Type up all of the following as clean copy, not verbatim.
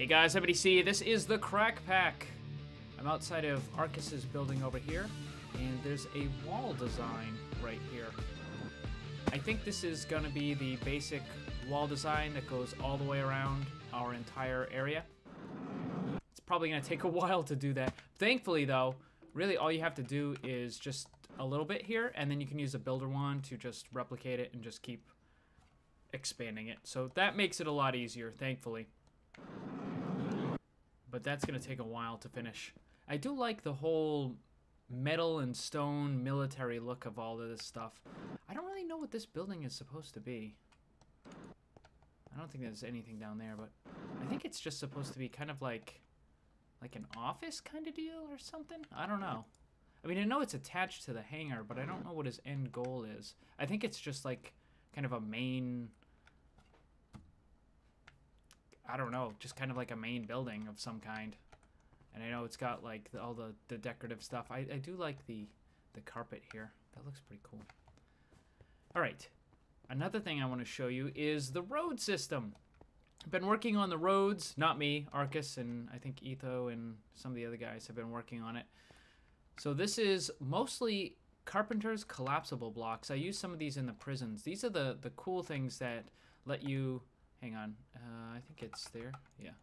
Hey guys, everybody see, this is the Crack Pack. I'm outside of Arcus's building over here, and there's a wall design right here. I think this is going to be the basic wall design that goes all the way around our entire area. It's probably going to take a while to do that. Thankfully, though, really all you have to do is just a little bit here, and then you can use a builder wand to just replicate it and just keep expanding it. So that makes it a lot easier, thankfully. But that's going to take a while to finish. I do like the whole metal and stone military look of all of this stuff. I don't really know what this building is supposed to be. I don't think there's anything down there, but I think it's just supposed to be kind of like an office kind of deal or something. I don't know. I mean, I know it's attached to the hangar, but I don't know what his end goal is. I think it's just like kind of a main... I don't know, just kind of like a main building of some kind. And I know it's got like all the decorative stuff. I do like the carpet here. That looks pretty cool. All right. Another thing I want to show you is the road system. I've been working on the roads. Not me, Arcus, and I think Etho and some of the other guys have been working on it. So this is mostly Carpenter's collapsible blocks. I use some of these in the prisons. These are the cool things that let you... Hang on. I think it's there. Yeah.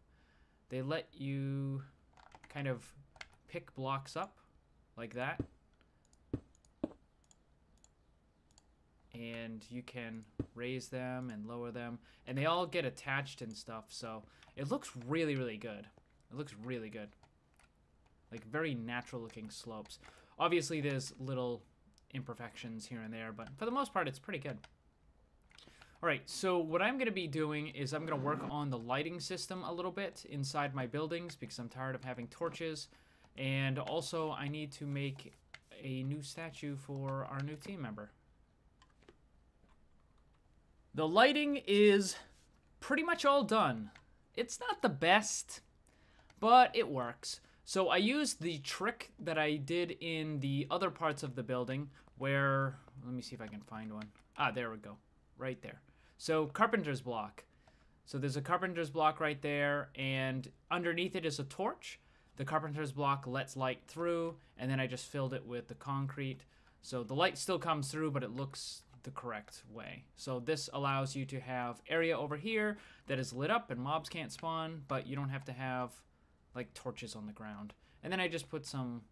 They let you kind of pick blocks up like that. And you can raise them and lower them. And they all get attached and stuff. So it looks really, really good. It looks really good. Like very natural looking slopes. Obviously there's little imperfections here and there. But for the most part it's pretty good. Alright, so what I'm going to be doing is I'm going to work on the lighting system a little bit inside my buildings because I'm tired of having torches. And also I need to make a new statue for our new team member. The lighting is pretty much all done. It's not the best, but it works. So I used the trick that I did in the other parts of the building where... Let me see if I can find one. Ah, there we go. Right there. So carpenter's block. So there's a carpenter's block right there, and underneath it is a torch. The carpenter's block lets light through, and then I just filled it with the concrete. So the light still comes through, but it looks the correct way. So this allows you to have area over here that is lit up and mobs can't spawn, but you don't have to have like torches on the ground. And then I just put some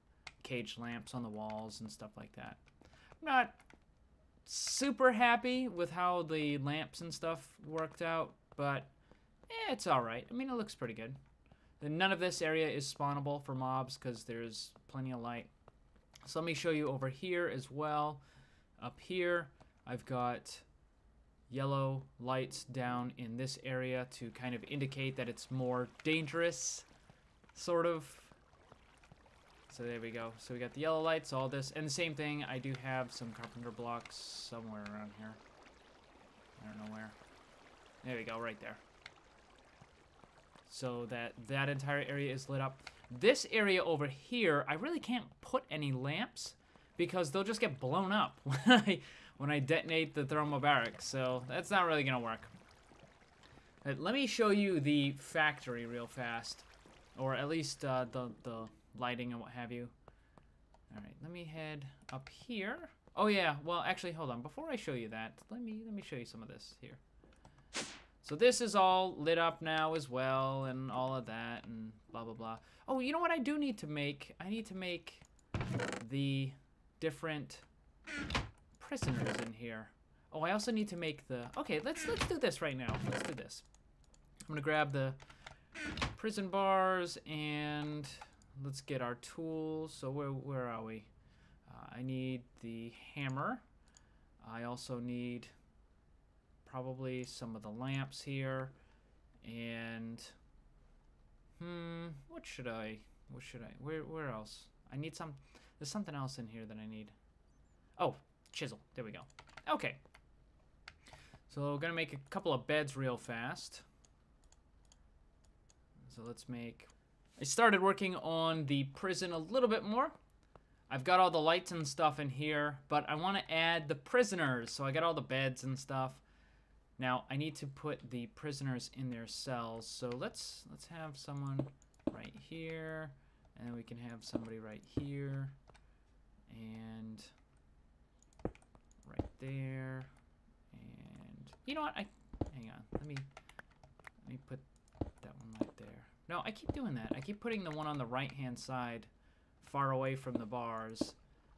cage lamps on the walls and stuff like that. I'm not super happy with how the lamps and stuff worked out, but it's alright. I mean, it looks pretty good. Then none of this area is spawnable for mobs because there's plenty of light. So let me show you over here as well. Up here, I've got yellow lights down in this area to kind of indicate that it's more dangerous, sort of. So there we go. So we got the yellow lights, all this. And the same thing, I do have some carpenter blocks somewhere around here. I don't know where. There we go, right there. So that entire area is lit up. This area over here, I really can't put any lamps because they'll just get blown up when I detonate the thermobaric. So that's not really going to work. But let me show you the factory real fast. Or at least the lighting and what have you. Alright, let me head up here. Oh yeah, well actually hold on. Before I show you that, let me show you some of this here. So this is all lit up now as well and all of that and blah blah blah. Oh, you know what I do need to make? I need to make the different prisoners in here. Oh, I also need to make the... Okay, let's do this right now. Let's do this. I'm gonna grab the prison bars and... Let's get our tools. So where are we? I need the hammer. I also need probably some of the lamps here. And what should I? Where else? I need some. There's something else in here that I need. Oh, chisel. There we go. Okay. So we're gonna make a couple of beds real fast. So let's make... I started working on the prison a little bit more. I've got all the lights and stuff in here, but I want to add the prisoners. So I got all the beds and stuff. Now I need to put the prisoners in their cells. So let's have someone right here, and we can have somebody right here, and right there, and you know what? Hang on. Let me put that one right there. No, I keep doing that. I keep putting the one on the right-hand side far away from the bars,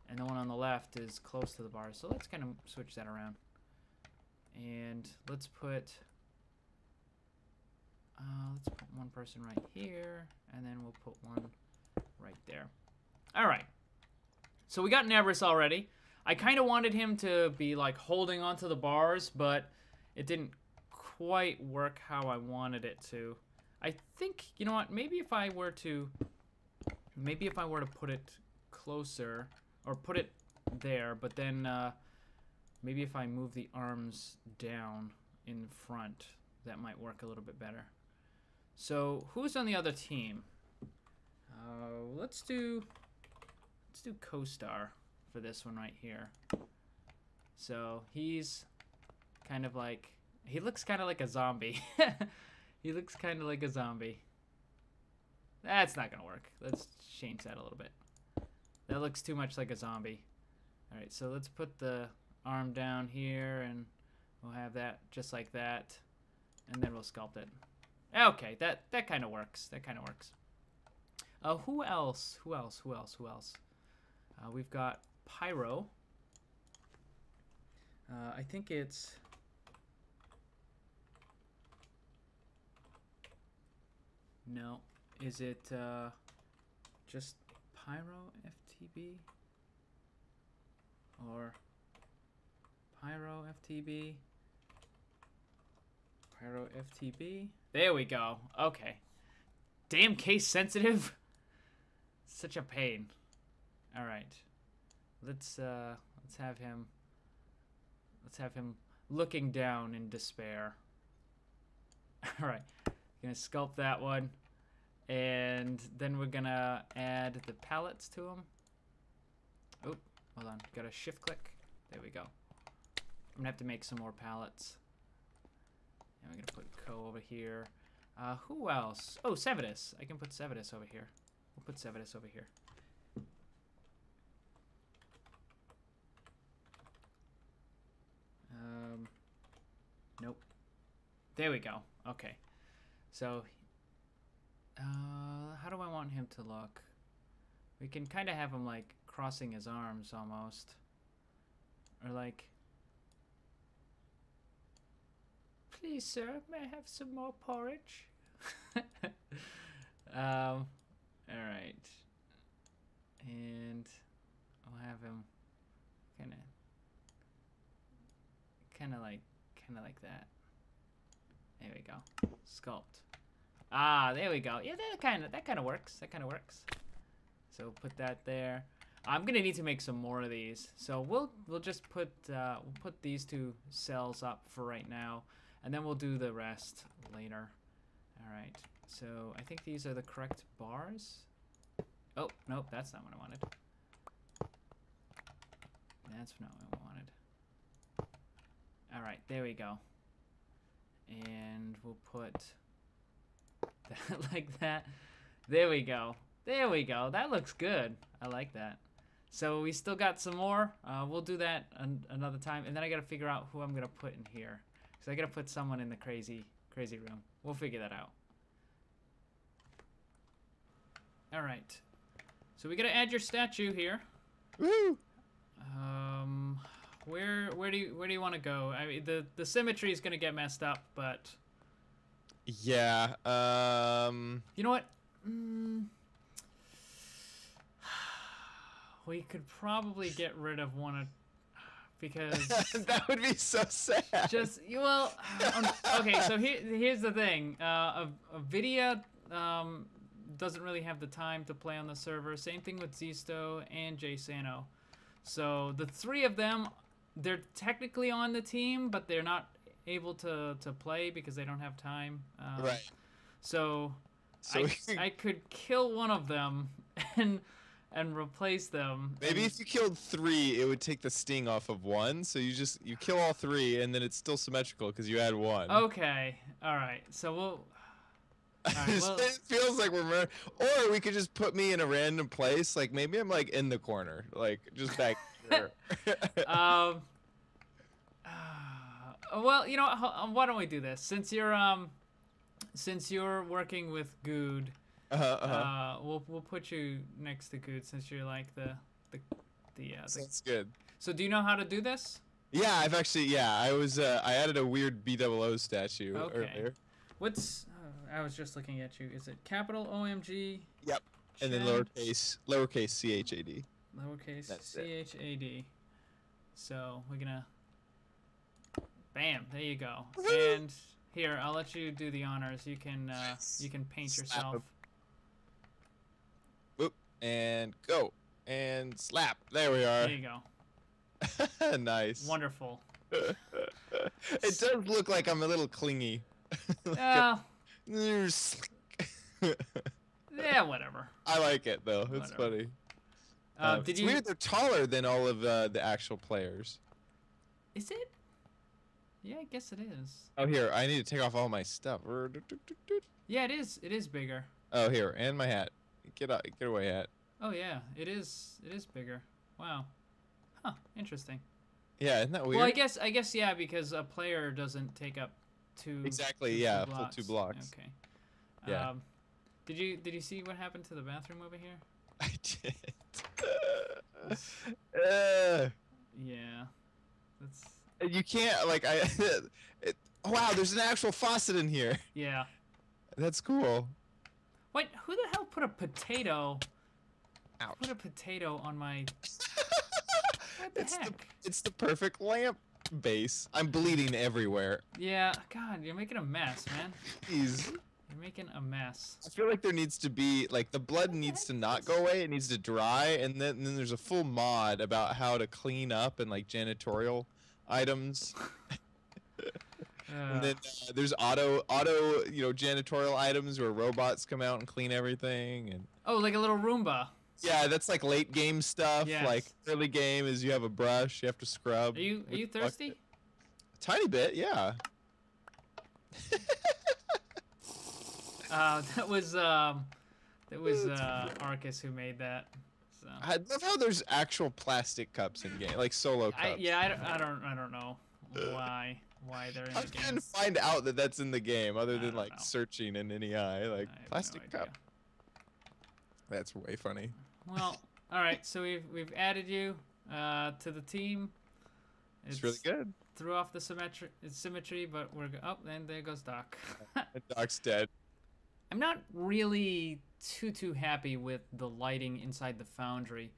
and the one on the left is close to the bars. So let's kind of switch that around. And let's put one person right here, and then we'll put one right there. All right. So we got Nebris already. I kind of wanted him to be like holding onto the bars, but it didn't quite work how I wanted it to. I think, you know what, maybe if I were to put it closer, or put it there, but then maybe if I move the arms down in front, that might work a little bit better. So who's on the other team? Let's do Co-Star for this one right here. So he's kind of like, he looks kind of like a zombie. He looks kind of like a zombie. That's not gonna work. Let's change that a little bit. That looks too much like a zombie. All right, so let's put the arm down here, and we'll have that just like that, and then we'll sculpt it. Okay, that kind of works. That kind of works. Who else? We've got Pyro. I think it's... No. Is it just Pyro FTB? Or Pyro FTB? Pyro FTB? There we go. Okay. Damn case sensitive. Such a pain. All right. Let's have him looking down in despair. All right. Gonna sculpt that one, and then we're gonna add the palettes to them. Oh, hold on. Gotta shift click. There we go. I'm gonna have to make some more palettes. And we're gonna put Co over here. Who else? Oh, Sevidus. I can put Sevidus over here. We'll put Sevidus over here. Nope. There we go. Okay. So, how do I want him to look? We can kind of have him like crossing his arms almost. Or like, please sir, may I have some more porridge? Alright. And I'll have him kind of like that. There we go. Sculpt. Ah, there we go. Yeah, that kind of works. That kind of works. So put that there. I'm gonna need to make some more of these. So we'll just put these two cells up for right now, and then we'll do the rest later. All right. So I think these are the correct bars. Oh nope, that's not what I wanted. That's not what I wanted. All right, there we go. And we'll put that like that. There we go. There we go. That looks good. I like that. So we still got some more. We'll do that another time. And then I got to figure out who I'm going to put in here. So I got to put someone in the crazy room. We'll figure that out. All right. So we got to add your statue here. Woo! Where do you want to go? I mean, the symmetry is gonna get messed up, but yeah. You know what? We could probably get rid of one because that would be so sad. Just well, okay. So here's the thing. Vidya doesn't really have the time to play on the server. Same thing with Zisto and Jay Sano. So the three of them, they're technically on the team, but they're not able to play because they don't have time. Right. So I could kill one of them, and and replace them. Maybe and- if you killed 3, it would take the sting off of 1. So you kill all 3, and then it's still symmetrical because you add 1. Okay. All right. So we'll. All right. Well. It feels like or we could just put me in a random place. Like maybe I'm like in the corner, like just back here. Well, you know what? Why don't we do this? Since you're working with Good, we'll put you next to Good since you're like the Sounds good. So do you know how to do this? Yeah, I've actually I added a weird B00 statue earlier. What's I was just looking at you. Is it capital OMG? Yep. And then lowercase CHAD. Lowercase That's it. CHAD. So we're gonna. Bam! There you go. Woohoo! And here, I'll let you do the honors. You can paint Slap yourself. him. Whoop and go and slap. There we are. There you go. Nice. Wonderful. It does look like I'm a little clingy. Yeah. Yeah, Yeah, whatever. I like it though. It's Whatever. funny. Did it's you? weird they're taller than all of the actual players. Is it? Yeah, I guess it is. Oh, here, I need to take off all my stuff. Yeah, it is. It is bigger. Oh, here, and my hat. Get away, hat. Oh yeah, it is. It is bigger. Wow. Huh. Interesting. Yeah, isn't that weird? Well, I guess yeah, because a player doesn't take up two. Exactly. two Yeah, full full 2 blocks. Okay. Yeah. Did you see what happened to the bathroom over here? I did. Yeah. That's. You can't like oh, wow, there's an actual faucet in here. Yeah. That's cool. Wait, who the hell put a potato? Ouch. Put a potato on my. What the heck? It's the perfect lamp base. I'm bleeding everywhere. Yeah. God, you're making a mess, man. Jeez. You're making a mess. I feel like there needs to be like the blood needs to not go away. It needs to dry, and then there's a full mod about how to clean up and like janitorial items. And then there's auto janitorial items where robots come out and clean everything. And Oh, like a little Roomba. yeah, that's like late game stuff. Yes. Like early game is you have a brush, you have to scrub. Are you with the thirsty? bucket. Tiny bit, yeah. That was Arcus who made that. So. I love how there's actual plastic cups in game, like solo cups. I don't know why they're in I the game. couldn't find out that that's in the game other I than don't like know. searching in NEI, like I have plastic no cup. idea. That's way funny. Well, all right. So we've added you to the team. It's really good. Threw off the symmetry, but we're and there goes Doc. And Doc's dead. I'm not really too happy with the lighting inside the foundry.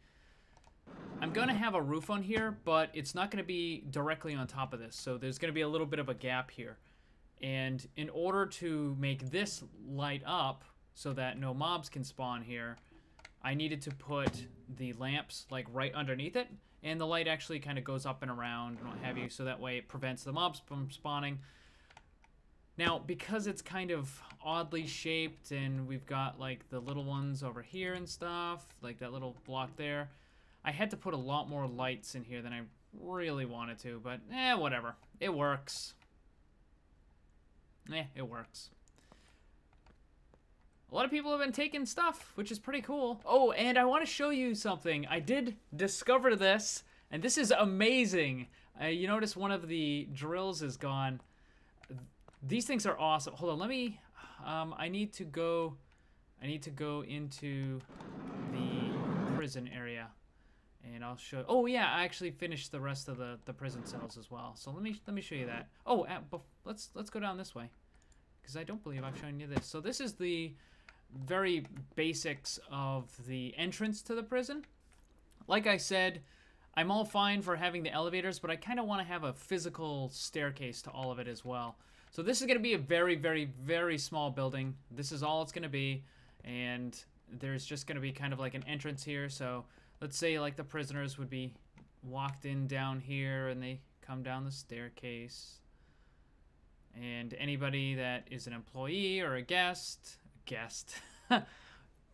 I'm gonna have a roof on here, but it's not gonna be directly on top of this, so there's gonna be a little bit of a gap here. And in order to make this light up so that no mobs can spawn here, I needed to put the lamps like right underneath it, and the light actually kind of goes up and around and what have you, so that way it prevents the mobs from spawning. Now, because it's kind of oddly shaped and we've got like the little ones over here and stuff, like that little block there, I had to put a lot more lights in here than I really wanted to, but whatever. It works. It works. A lot of people have been taking stuff, which is pretty cool. Oh, and I want to show you something. I did discover this, and this is amazing. You notice one of the drills is gone. These things are awesome. Hold on, let me. I need to go into the prison area, and I'll show. Oh yeah, I actually finished the rest of the prison cells as well. So let me show you that. Oh, let's go down this way, because I don't believe I've shown you this. So this is the very basics of the entrance to the prison. Like I said, I'm all fine for having the elevators, but I kind of want to have a physical staircase to all of it as well. So this is going to be a very, very, very small building. This is all it's going to be, and there's just going to be kind of like an entrance here. So let's say like the prisoners would be walked in down here, and they come down the staircase. And anybody that is an employee or a guest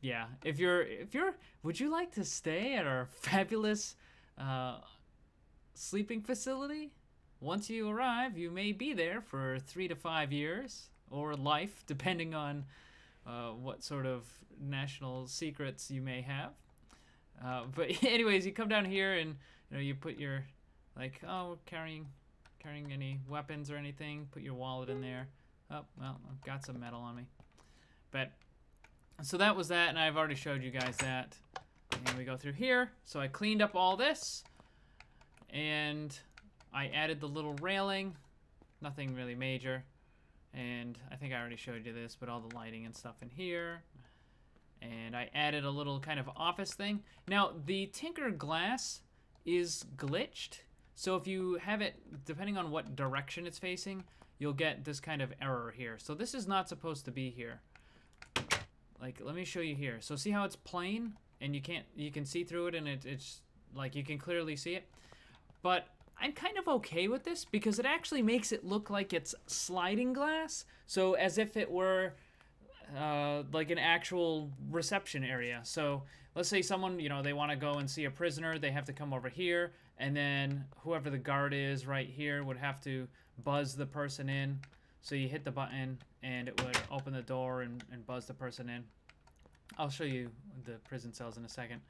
yeah, if you're, would you like to stay at our fabulous sleeping facility? Once you arrive, you may be there for 3 to 5 years, or life, depending on what sort of national secrets you may have. But anyways, you come down here and you put your, like, oh, carrying any weapons or anything. Put your wallet in there. Oh, well, I've got some metal on me. But so that was that, and I've already showed you guys that. And we go through here. So I cleaned up all this, and I added the little railing. Nothing really major. And I think I already showed you this, but all the lighting and stuff in here. And I added a little kind of office thing. Now, the Tinker glass is glitched. So if you have it, depending on what direction it's facing, you'll get this kind of error here. So this is not supposed to be here. Like, let me show you here. So see how it's plain? And you can see through it, and it's like you can clearly see it. But I'm kind of okay with this because it actually makes it look like it's sliding glass. So as if it were like an actual reception area. So let's say someone, they want to go and see a prisoner. They have to come over here, and then whoever the guard is right here would have to buzz the person in. So you hit the button, and it would open the door and buzz the person in. I'll show you the prison cells in a second.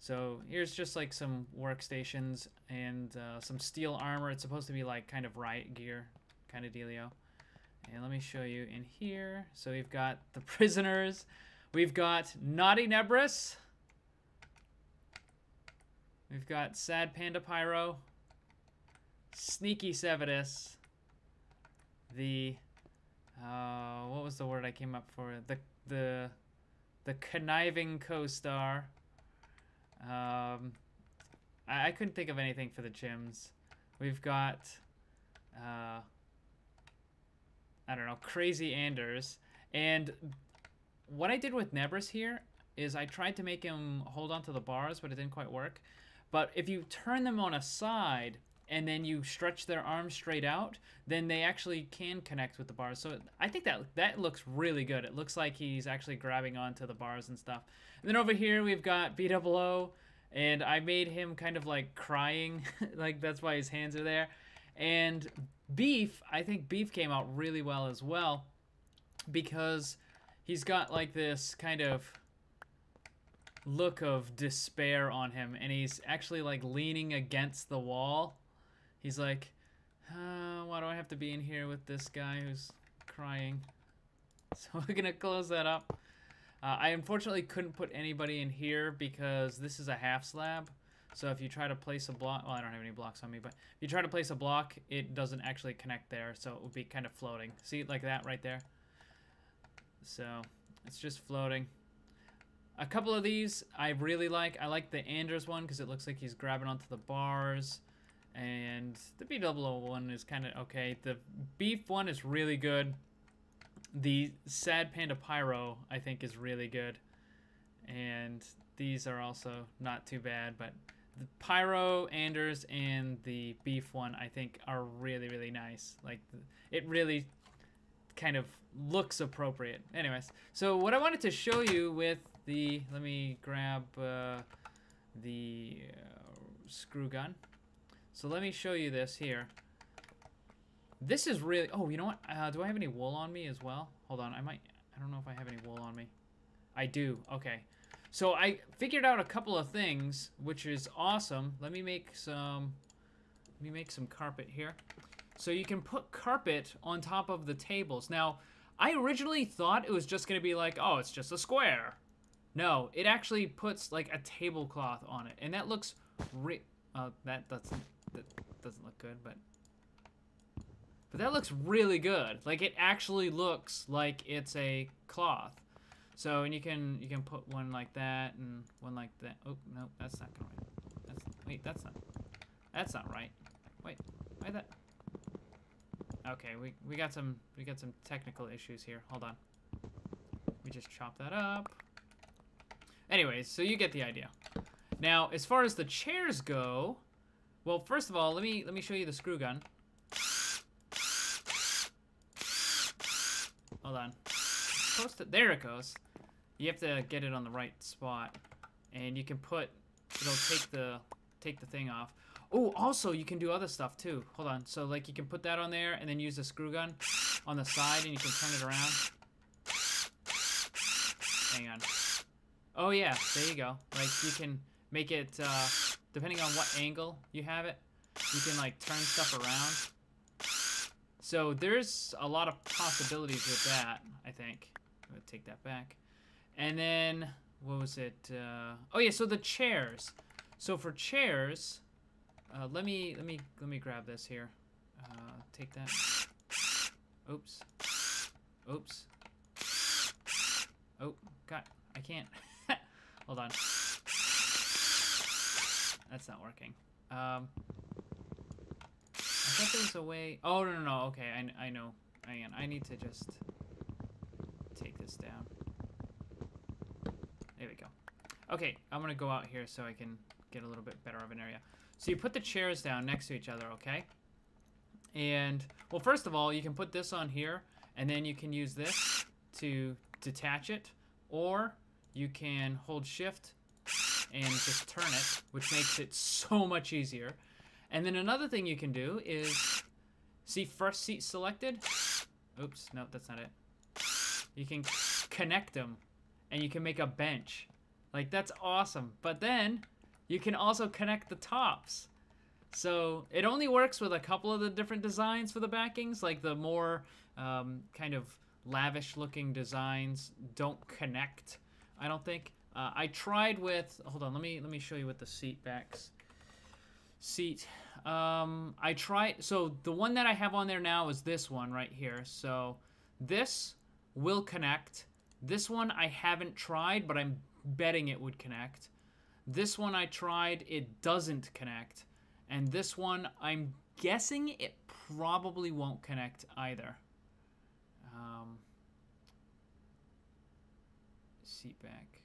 So here's just like some workstations and some steel armor. It's supposed to be like kind of riot gear kind of dealio. And let me show you in here. So we've got the prisoners. We've got Naughty Nebris. We've got Sad Panda Pyro. Sneaky Sevidus. The what was the word I came up for? The conniving co-star. I couldn't think of anything for the gyms. We've got I don't know, Crazy Anders. And what I did with Nebris here is I tried to make him hold on to the bars, but it didn't quite work. But if you turn them on a side and then you stretch their arms straight out, then they actually can connect with the bars. So I think that looks really good. It looks like he's actually grabbing onto the bars and stuff. And then over here we've got BOO, and I made him kind of like crying. Like that's why his hands are there. And Beef, I think Beef came out really well as well, because he's got like this kind of look of despair on him, and he's actually like leaning against the wall. He's like, why do I have to be in here with this guy who's crying? So we're gonna close that up. I unfortunately couldn't put anybody in here because this is a half slab. So if you try to place a block, well, I don't have any blocks on me, but if you try to place a block, it doesn't actually connect there, so it will be kind of floating. See, like that right there? So it's just floating. A couple of these I really like. I like the Anders one because it looks like he's grabbing onto the bars. And the BOO one is kind of okay. The Beef one is really good. The Sad Panda Pyro, I think, is really good. And these are also not too bad, but the Pyro, Anders, and the Beef one, I think, are really, really nice. Like, it really kind of looks appropriate. Anyways, so what I wanted to show you with the, let me grab the screw gun. So let me show you this here. This is really, oh, you know what? Do I have any wool on me as well? Hold on, I don't know if I have any wool on me. I do, okay. So I figured out a couple of things, which is awesome. Let me make some carpet here. So you can put carpet on top of the tables. Now, I originally thought it was just gonna be like, oh, it's just a square. No, it actually puts like a tablecloth on it, and that looks that doesn't look good, but that looks really good. Like, it actually looks like it's a cloth. So, and you can put one like that and one like that. Oh no, that's not gonna right. Wait, that's not right. Wait, why that? Okay, we got some technical issues here. Hold on. We just chop that up. Anyways, so you get the idea. Now, as far as the chairs go, well, first of all, let me show you the screw gun. Hold on. There it goes. You have to get it on the right spot, and you can put. It'll take the thing off. Oh, also you can do other stuff too. Hold on. So like you can put that on there, and then use the screw gun on the side, and you can turn it around. Hang on. Oh yeah, there you go. Like you can make it depending on what angle you have it. You can like turn stuff around. So there's a lot of possibilities with that, I think. I'm gonna take that back. And then what was it? Oh yeah, so the chairs. So for chairs, let me grab this here. Take that. Oops. Oops. Oh God, I can't. Hold on. That's not working. I thought there was a way. Oh no. Okay, I know. Hang on. I need to just take this down. There we go. Okay, I'm gonna go out here so I can get a little bit better of an area. So you put the chairs down next to each other, okay? And well, first of all, you can put this on here, and then you can use this to detach it, or you can hold Shift and just turn it, which makes it so much easier. And then another thing you can do is, see first seat selected? Oops, no, that's not it. You can connect them, and you can make a bench. Like, that's awesome. But then, you can also connect the tops. So, it only works with a couple of the different designs for the backings, like the more kind of lavish-looking designs don't connect, I don't think. I tried with, hold on, let me show you what the seat backs. Seat. I tried, so the one that I have on there now is this one right here. So this will connect. This one I haven't tried, but I'm betting it would connect. This one I tried, it doesn't connect. And this one, I'm guessing it probably won't connect either. Seat back.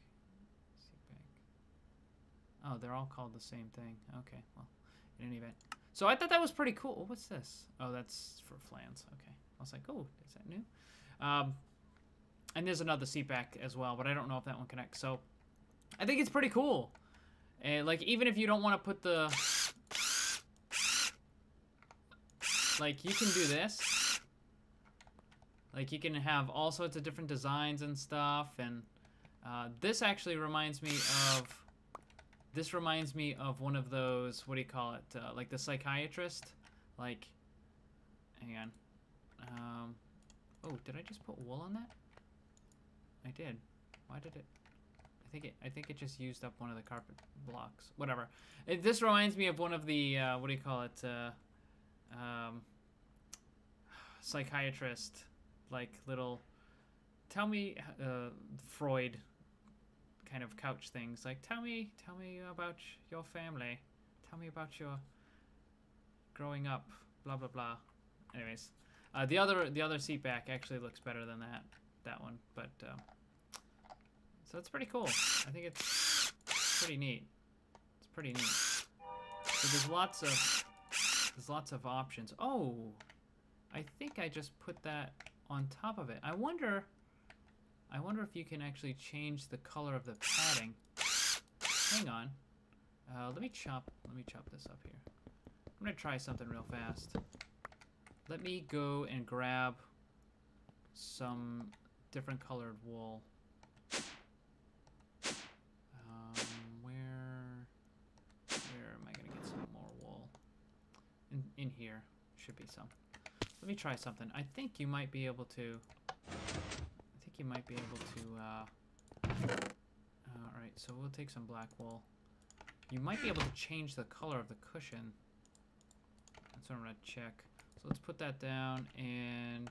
Oh, they're all called the same thing. Okay, well, in any event. So I thought that was pretty cool. What's this? Oh, that's for flans. Okay. I was like, oh, is that new? And there's another seat back as well, but I don't know if that one connects. So I think it's pretty cool. And like, even if you don't want to put the... Like, you can do this. Like, you can have all sorts of different designs and stuff. And this actually reminds me of... This reminds me of one of those, what do you call it? Like the psychiatrist? Like, hang on. Oh, did I just put wool on that? I did. Why did it? I think it just used up one of the carpet blocks. Whatever. This reminds me of one of the, what do you call it? Psychiatrist, like little, tell me, Freud kind of couch things, like tell me about your family, tell me about your growing up, blah blah blah. Anyways, the other seat back actually looks better than that one, but so it's pretty cool. I think it's pretty neat. It's pretty neat. So there's lots of options. Oh, I think I just put that on top of it. I wonder if you can actually change the color of the padding. Hang on. Let me chop this up here. I'm gonna try something real fast. Let me go and grab some different colored wool. Where am I gonna get some more wool? In here should be some. Let me try something. I think you might be able to. Alright, so we'll take some black wool. You might be able to change the color of the cushion. That's what I'm gonna check. So let's put that down and...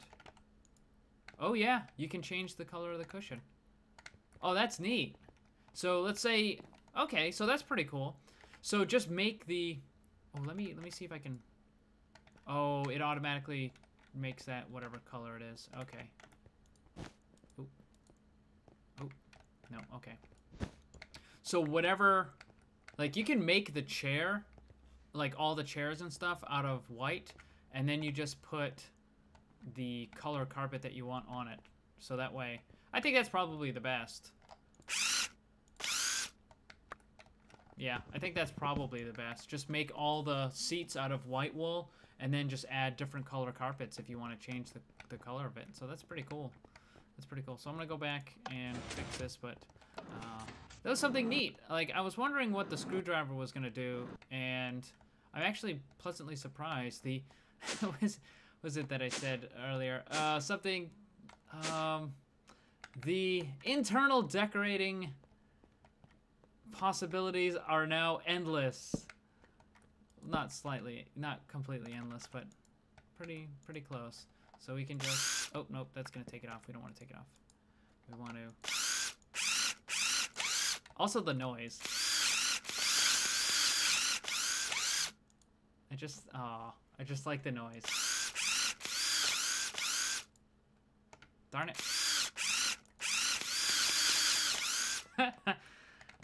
Oh yeah, you can change the color of the cushion. Oh, that's neat. So let's say... Okay, so that's pretty cool. So just make the... Oh, let me see if I can... Oh, it automatically makes that whatever color it is. Okay. No, okay. So whatever, like you can make the chair, like all the chairs and stuff out of white, and then you just put the color carpet that you want on it. So that way, I think that's probably the best. Yeah, I think that's probably the best. Just make all the seats out of white wool, and then just add different color carpets if you want to change the color of it. So that's pretty cool. That's pretty cool. So I'm gonna go back and fix this, but that was something neat. Like, I was wondering what the screwdriver was gonna do, and I'm actually pleasantly surprised. The was it that I said earlier? Something. The internal decorating possibilities are now endless. Not completely endless, but pretty close. So we can just, oh, nope, that's gonna take it off. We don't want to take it off. We want to, also the noise. I just like the noise. Darn it.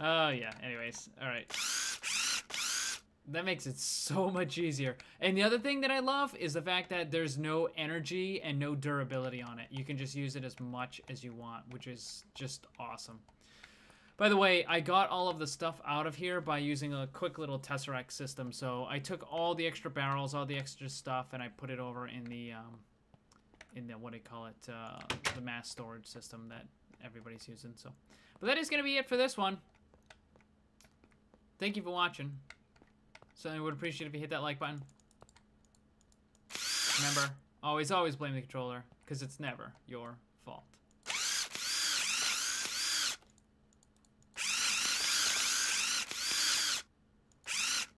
Oh, yeah. Anyways. All right. That makes it so much easier. And the other thing that I love is the fact that there's no energy and no durability on it. You can just use it as much as you want, which is just awesome. By the way, I got all of the stuff out of here by using a quick little Tesseract system. So I took all the extra barrels, all the extra stuff, and I put it over in the what do you call it, the mass storage system that everybody's using. So, but that is going to be it for this one. Thank you for watching. Certainly would appreciate if you hit that like button. Remember, always blame the controller, because it's never your fault.